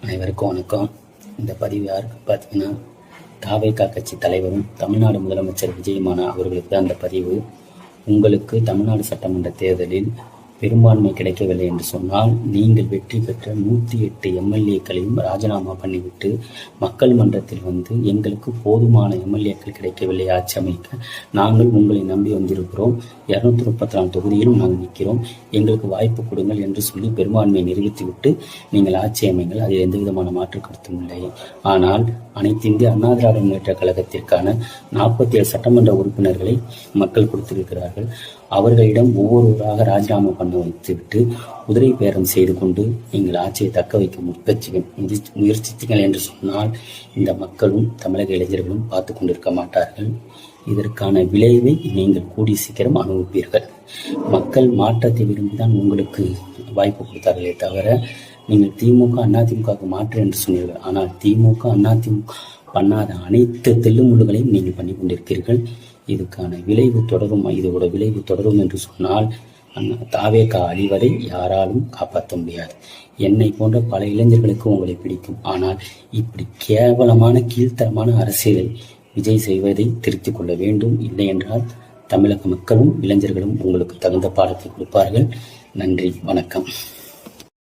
அனைவருக்கும் வணக்கம். இந்த பதிவு யாருக்கு பார்த்தீங்கன்னா, தாவேகா கட்சி தலைவரும் தமிழ்நாடு முதலமைச்சர் விஜயமான அவர்களுக்கு தான் அந்த பதிவு. உங்களுக்கு தமிழ்நாடு சட்டமன்ற தேர்தலில் பெரும்பான்மை கிடைக்கவில்லை என்று சொன்னால், நீங்கள் வெற்றி பெற்ற 108 எம்எல்ஏக்களையும் ராஜினாமா பண்ணிவிட்டு மக்கள் மன்றத்தில் வந்து, எங்களுக்கு போதுமான எம்எல்ஏக்கள் கிடைக்கவில்லை ஆட்சி அமைக்க, நாங்கள் உங்களை நம்பி வந்திருக்கிறோம், 234 தொகுதியிலும் நாங்கள் நிற்கிறோம், எங்களுக்கு வாய்ப்பு கொடுங்கள் என்று சொல்லி பெரும்பான்மையை நிரூபித்துவிட்டு நீங்கள் ஆட்சி அமைங்கள். அதில் எந்த விதமான மாற்று கருத்தும் இல்லை. ஆனால் அனைத்து இந்திய அண்ணா திராவிட முன்னேற்ற கழகத்திற்கான 47 சட்டமன்ற உறுப்பினர்களை மக்கள் கொடுத்திருக்கிறார்கள். அவர்களிடம் ஒவ்வொருவராக ராஜினாமா பண்ண வைத்துவிட்டு குதிரை பேரம் செய்து கொண்டு நீங்கள் ஆட்சியை தக்க வைக்க முயற்சித்தீர்கள் என்று சொன்னால், இந்த மக்களும் தமிழக இளைஞர்களும் பார்த்து கொண்டிருக்க மாட்டார்கள். இதற்கான விளைவை நீங்கள் கூடி சீக்கிரம் அனுபவிப்பீர்கள். மக்கள் மாற்றத்தை விரும்பிதான் உங்களுக்கு வாய்ப்பு கொடுத்தார்களே தவிர, நீங்கள் திமுக அதிமுகவுக்கு மாற்று என்று சொன்னீர்கள். ஆனால் திமுக அதிமுக பண்ணாத அனைத்து தெல்லுமுள்ளுகளையும் நீங்கள் பண்ணி கொண்டிருக்கிறீர்கள். இதுக்கான விளைவு தொடரும். இதோட விளைவு தொடரும் என்று சொன்னால், தாவேகா அழிவதை யாராலும் காப்பாற்ற முடியாது. என்னை போன்ற பல இளைஞர்களுக்கு உங்களை பிடிக்கும். ஆனால் இப்படி கேவலமான கீழ்த்தரமான அரசியலை விஜய் செய்வதை திருத்திக் கொள்ள வேண்டும். இல்லை என்றால் தமிழக மக்களும் இளைஞர்களும் உங்களுக்கு தகுந்த பாடத்தை கொடுப்பார்கள். நன்றி, வணக்கம்.